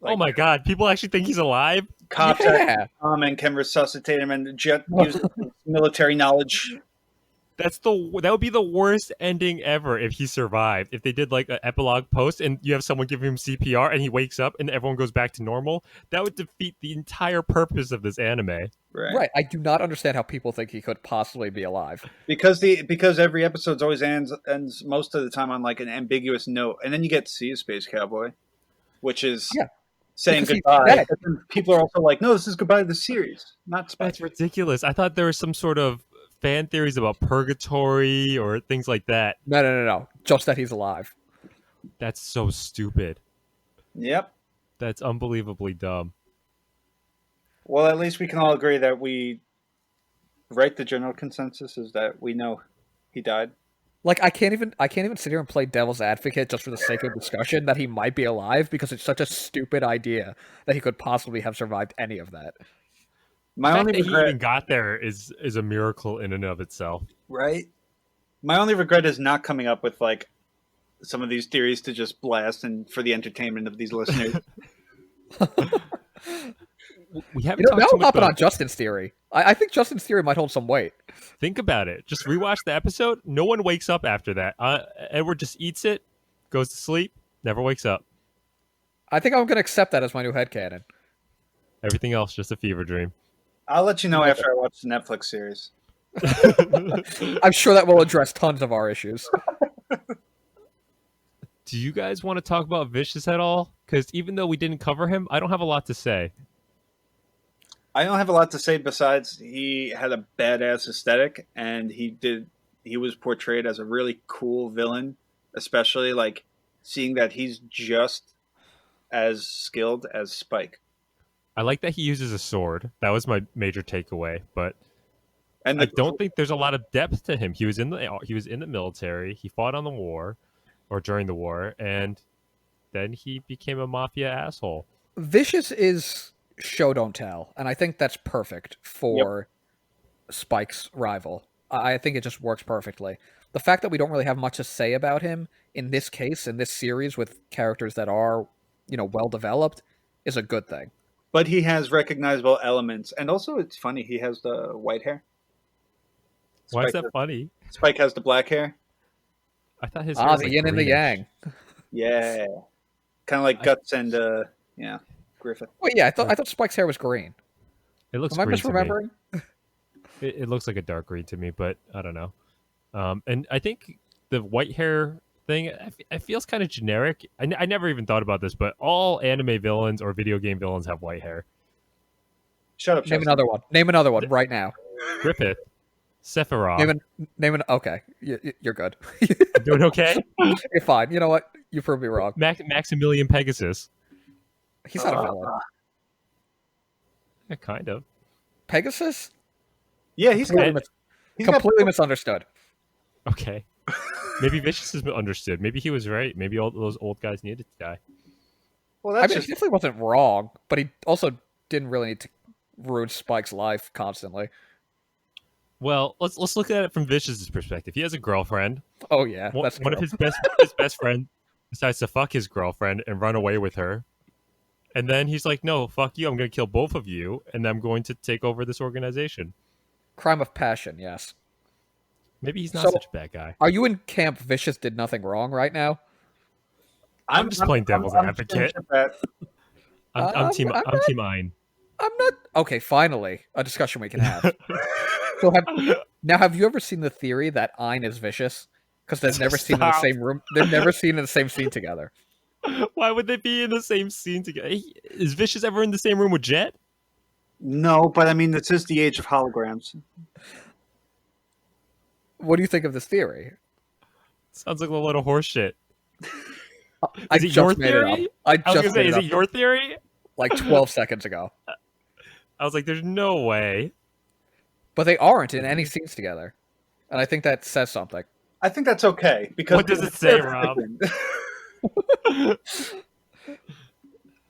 Oh my god! People actually think he's alive. Cops Yeah. and can resuscitate him and use military knowledge. That would be the worst ending ever if he survived. If they did like an epilogue post and you have someone giving him CPR and he wakes up and everyone goes back to normal, that would defeat the entire purpose of this anime. Right. I do not understand how people think he could possibly be alive. Because every episode always ends most of the time on like an ambiguous note, and then you get to see a space cowboy, which is saying Because he's goodbye. dead. But then people are also like, no, this is goodbye to the series, not Spike. That's ridiculous. I thought there was some sort of fan theories about purgatory or things like that. No. Just that he's alive. That's so stupid. Yep. That's unbelievably dumb. Well, at least we can all agree that the general consensus is that we know he died. Like, I can't even sit here and play devil's advocate just for the sake of discussion that he might be alive, because it's such a stupid idea that he could possibly have survived any of that. My The only fact that he regret, even got there is a miracle in and of itself. right? My only regret is not coming up with like some of these theories to just blast and for the entertainment of these listeners. We haven't Now talked too I'm much hopping about on Justin's theory. I think Justin's theory might hold some weight. Think about it. Just rewatch the episode. No one wakes up after that. Edward just eats it, goes to sleep, never wakes up. I think I'm going to accept that as my new headcanon. Everything else just a fever dream. I'll let you know after I watch the Netflix series. I'm sure that will address tons of our issues. Do you guys want to talk about Vicious at all? Because even though we didn't cover him, I don't have a lot to say. I don't have a lot to say besides he had a badass aesthetic and he was portrayed as a really cool villain, especially like seeing that he's just as skilled as Spike. I like that he uses a sword. That was my major takeaway. But And I don't think there's a lot of depth to him. He was in the military. He fought on the war, or during the war, and then he became a mafia asshole. Vicious is show don't tell, and I think that's perfect for Spike's rival. I think it just works perfectly. The fact that we don't really have much to say about him in this case, in this series, with characters that are, well developed, is a good thing. But he has recognizable elements, and also it's funny he has the white hair. Why is that funny? Spike has the black hair. I thought his hair was The like yin and the greenish. yang. Yeah, kind of like Guts and Griffith. Wait, yeah, I thought Spike's hair was green. It looks Am I green to me. misremembering? It looks like a dark green to me, but I don't know. And I think the white hair thing, it feels kind of generic. I never even thought about this, but all anime villains or video game villains have white hair. Shut up, Name Chelsea. another one. Name another one right now. Griffith, Sephiroth. Name an. Okay, you're good. I'm doing okay. You're fine. You know what? You proved me wrong. Maximilian Pegasus. He's not a villain. Yeah, kind of. Pegasus? Yeah, he's got, he's got Completely misunderstood. Okay. Maybe Vicious is understood. Maybe he was right. Maybe all those old guys needed to die. Well, I that's mean, just he definitely wasn't wrong, but he also didn't really need to ruin Spike's life constantly. Well, let's look at it from Vicious's perspective. He has a girlfriend. Oh yeah, that's One of true. his best friend decides to fuck his girlfriend and run away with her. And then he's like, "No, fuck you. I'm going to kill both of you, and I'm going to take over this organization." Crime of passion. Yes. Maybe he's not So- such a bad guy. Are you in camp? Vicious did nothing wrong right now. I'm just playing devil's I'm just gonna advocate. chip that. I'm I'm team Ein. not. Okay, finally, a discussion we can have. So have you ever seen the theory that Ein is vicious? Because they're never seen in the Stop. same room. They're never seen in the same scene together. Why would they be in the same scene together? Is Vicious ever in the same room with Jet? No, but I mean, this is the age of holograms. What do you think of this theory? Sounds like a little horse shit. I Is it your just made it up. theory? I I was just gonna say, made is it it up your theory? like 12 seconds ago. I was like, there's no way. But they aren't in any scenes together, and I think that says something. I think that's okay because What does it say, Rob?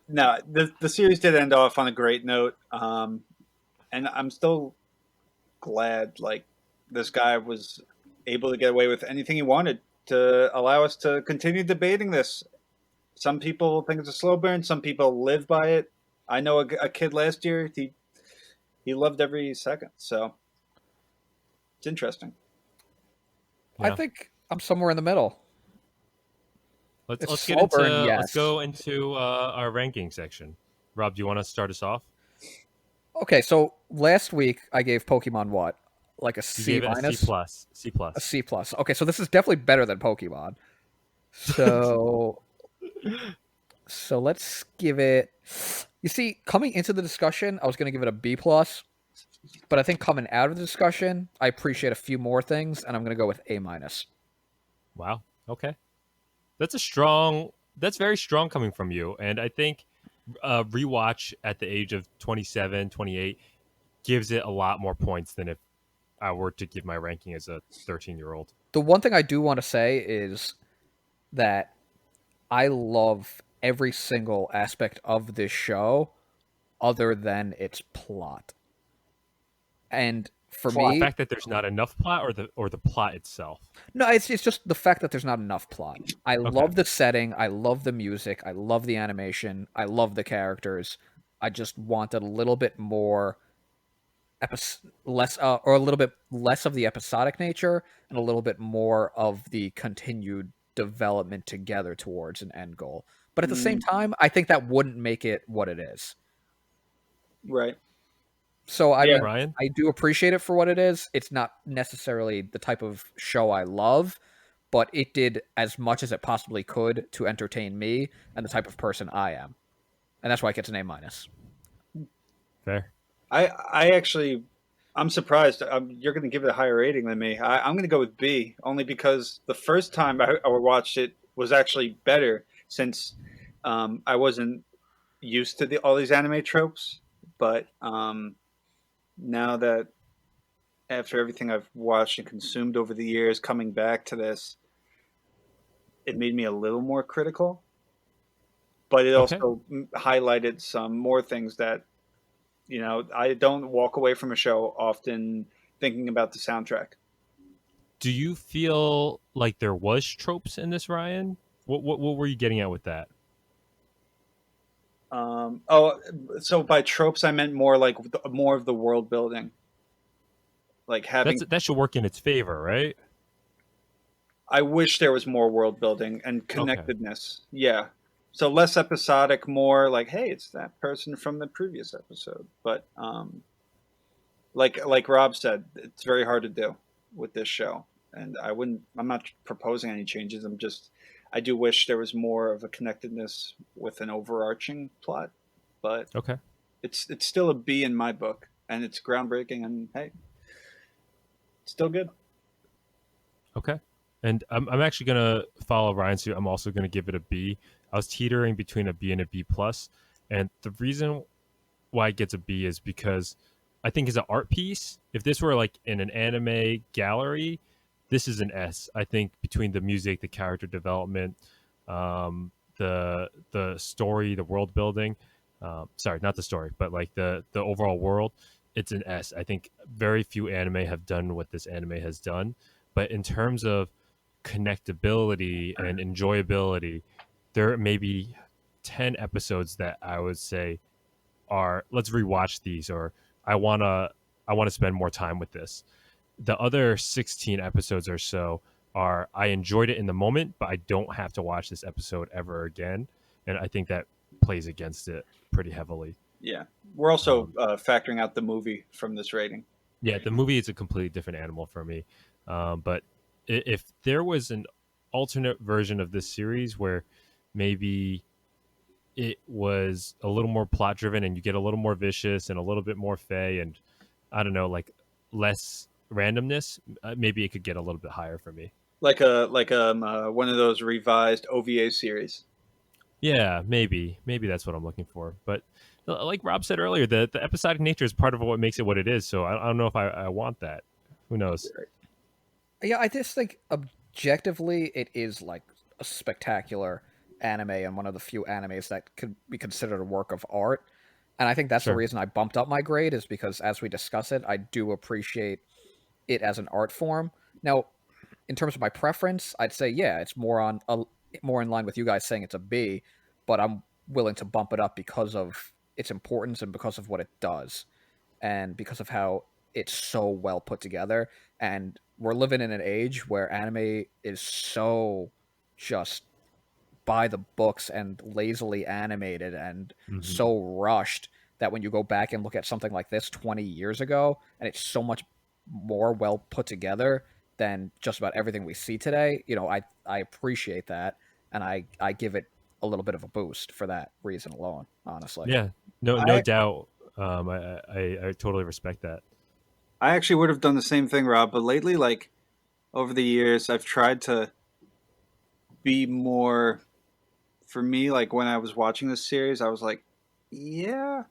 No, the series did end off on a great note, and I'm still glad like this guy was able to get away with anything he wanted to allow us to continue debating this. Some people think it's a slow burn. Some people live by it. I know a kid last year. He loved every second. So it's interesting. I Yeah. think I'm somewhere in the middle. Let's It's get slow into burn, yes. let's go into our ranking section. Rob, do you want to start us off? Okay, so last week I gave Pokemon what? Like a You C gave it a minus? C plus. C A plus. C plus. Okay, so this is definitely better than Pokemon. So so let's give it. You see, coming into the discussion, I was going to give it a B plus, but I think coming out of the discussion, I appreciate a few more things, and I'm going to go with A minus. Wow. Okay. That's very strong coming from you. And I think rewatch at the age of 27, 28 gives it a lot more points than if I were to give my ranking as a 13-year-old. The one thing I do want to say is that I love every single aspect of this show other than its plot. And for Plot. me, The fact that there's not enough plot or the plot itself. no, it's just the fact that there's not enough plot. I love the setting, I love the music, I love the animation, I love the characters. I just wanted a little bit more less or a little bit less of the episodic nature and a little bit more of the continued development together towards an end goal. But at the same time, I think that wouldn't make it what it is. Right. So I Yeah. mean, Ryan? I do appreciate it for what it is. It's not necessarily the type of show I love, but it did as much as it possibly could to entertain me and the type of person I am. And that's why it gets an A minus. Fair. I actually, I'm surprised. You're going to give it a higher rating than me. I'm going to go with B, only because the first time I watched it was actually better since I wasn't used to all these anime tropes. But now that after everything I've watched and consumed over the years, coming back to this, it made me a little more critical. But it Okay. also highlighted some more things that, I don't walk away from a show often thinking about the soundtrack. Do you feel like there was tropes in this, Ryan? What were you getting at with that? So by tropes, I meant more like more of the world building, like having. That should work in its favor, right? I wish there was more world building and connectedness. Yeah. So less episodic, more like, hey, it's that person from the previous episode. But like Rob said, it's very hard to do with this show. And I'm not proposing any changes. I do wish there was more of a connectedness with an overarching plot. But Okay. it's still a B in my book, and it's groundbreaking. And hey, it's still good. Okay. And I'm actually gonna follow Ryan's suit. I'm also gonna give it a B. I was teetering between a B and a B plus, and the reason why it gets a B is because I think as an art piece, if this were like in an anime gallery, this is an S. I think between the music, the character development, the story, the world building. Sorry, not the story, but like the overall world, it's an S. I think very few anime have done what this anime has done. But in terms of connectability and enjoyability, there may be 10 episodes that I would say are let's rewatch these, or I wanna spend more time with this. The other 16 episodes or so are I enjoyed it in the moment, but I don't have to watch this episode ever again, and I think that plays against it pretty heavily. Yeah, we're also Um, factoring out the movie from this rating. yeah, the movie is a completely different animal for me. But if there was an alternate version of this series where maybe it was a little more plot driven and you get a little more vicious and a little bit more fey and I don't know, like less randomness, maybe it could get a little bit higher for me. Like one of those revised OVA series. Yeah, maybe that's what I'm looking for. But like Rob said earlier, the episodic nature is part of what makes it what it is. So I don't know if I want that. Who knows? Yeah, I just think objectively it is like a spectacular anime and one of the few animes that could be considered a work of art. And I think that's the Sure. reason I bumped up my grade is because as we discuss it, I do appreciate it as an art form. Now, in terms of my preference, I'd say yeah, it's more in line with you guys saying it's a B, but I'm willing to bump it up because of its importance and because of what it does and because of how it's so well put together. And we're living in an age where anime is so just by the books and lazily animated and Hmm. so rushed that when you go back and look at something like this 20 years ago and it's so much more well put together than just about everything we see today, I appreciate that and I give it a little bit of a boost for that reason alone, honestly. Yeah. No I doubt. I totally respect that. I actually would have done the same thing, Rob. But lately, like over the years, I've tried to be more. For me, like when I was watching this series, I was like, yeah,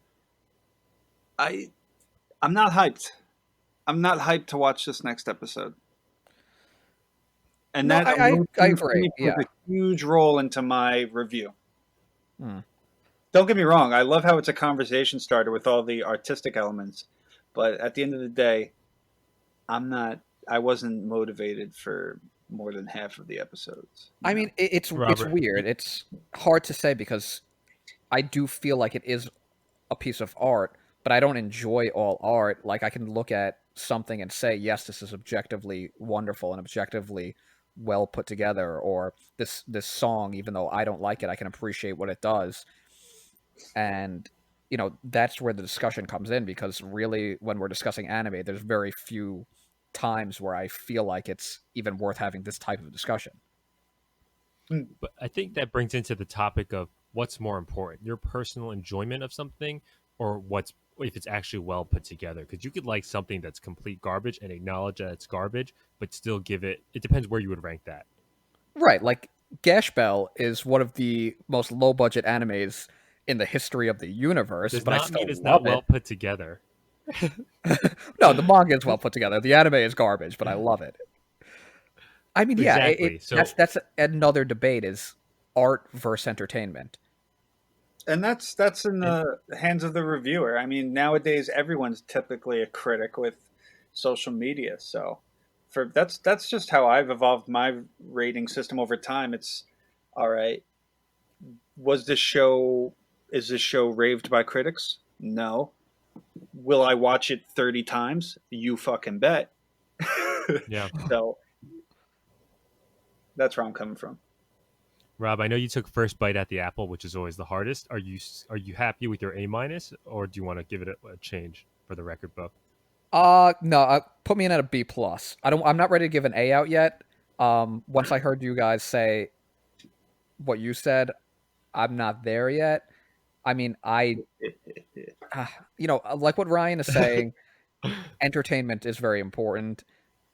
I I'm not hyped. I'm not hyped to watch this next episode. And No, that I emotion for agree. me plays Yeah. a huge role into my review. Hmm. Don't get me wrong, I love how it's a conversation starter with all the artistic elements, but at the end of the day, I'm not. I wasn't motivated for more than half of the episodes. You I know. mean, it's Robert, weird. It's hard to say because I do feel like it is a piece of art, but I don't enjoy all art. Like I can look at something and say, yes, this is objectively wonderful and objectively well put together, or this song, even though I don't like it, I can appreciate what it does. And that's where the discussion comes in because really when we're discussing anime, there's very few times where I feel like it's even worth having this type of discussion. Hmm. but I think that brings into the topic of what's more important, your personal enjoyment of something, or what's if it's actually well put together. Because you could like something that's complete garbage and acknowledge that it's garbage, but still give it. It depends where you would rank that. Right, like Gash Bell is one of the most low budget animes in the history of the universe, Does but I not still mean it's love not well it. put together. No, the manga is well put together. The anime is garbage, but I love it. I mean, yeah, Exactly. So that's another debate is art versus entertainment. And that's in and the hands of the reviewer. I mean, nowadays everyone's typically a critic with social media. So, for that's just how I've evolved my rating system over time. It's all right. Was this show is this show raved by critics? No. Will I watch it 30 times? You fucking bet. yeah, So that's where I'm coming from. Rob, I know you took first bite at the apple, which is always the hardest. Are you happy with your A minus, or do you want to give it a change for the record book? No, put me in at a B plus. I'm not ready to give an A out yet. Once I heard you guys say what you said, I'm not there yet. I mean, like what Ryan is saying, entertainment is very important,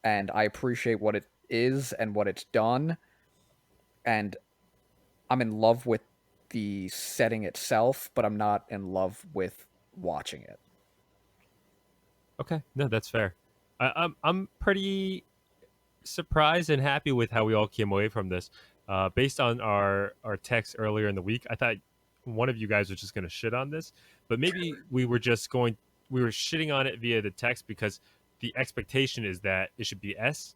and I appreciate what it is and what it's done, and I'm in love with the setting itself, but I'm not in love with watching it. Okay, no, that's fair. I'm pretty surprised and happy with how we all came away from this. Based on our text earlier in the week, I thought one of you guys was just going to shit on this, but maybe we were shitting on it via the text because the expectation is that it should be S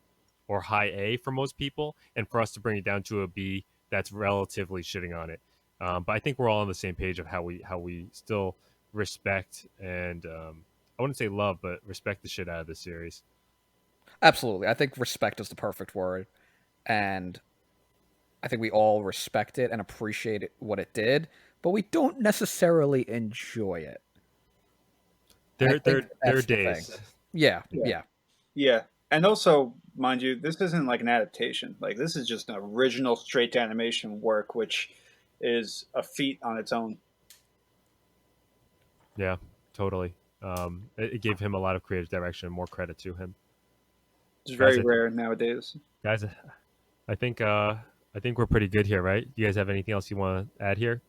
or high A for most people, and for us to bring it down to a B, that's relatively shitting on it. But I think we're all on the same page of how we still respect and I wouldn't say love, but respect the shit out of the series. Absolutely. I think respect is the perfect word. and I think we all respect it and appreciate what it did, but we don't necessarily enjoy it. There, I think there are that's the thing. days. Yeah, Yeah. yeah. Yeah. And also, mind you, this isn't like an adaptation. Like, this is just an original straight to animation work, which is a feat on its own. Yeah, totally. It gave him a lot of creative direction. More credit to him, It's guys. very rare nowadays. Guys, I think we're pretty good here, right? You guys have anything else you want to add here?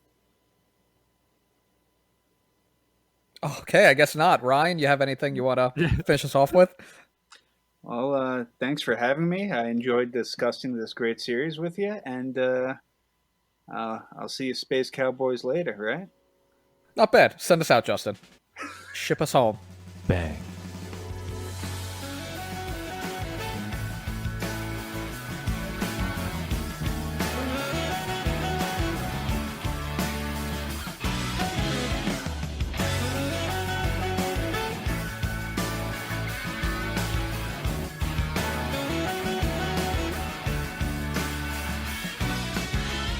Okay, I guess not. Ryan, you have anything you want to finish us off with? Well, thanks for having me. I enjoyed discussing this great series with you, and I'll see you Space Cowboys later, right? Not bad. Send us out, Justin. Ship us home. Bang.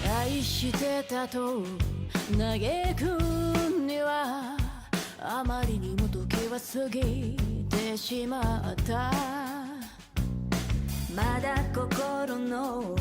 「愛してたと嘆くにはあまりにも時は過ぎてしまった」「まだ心の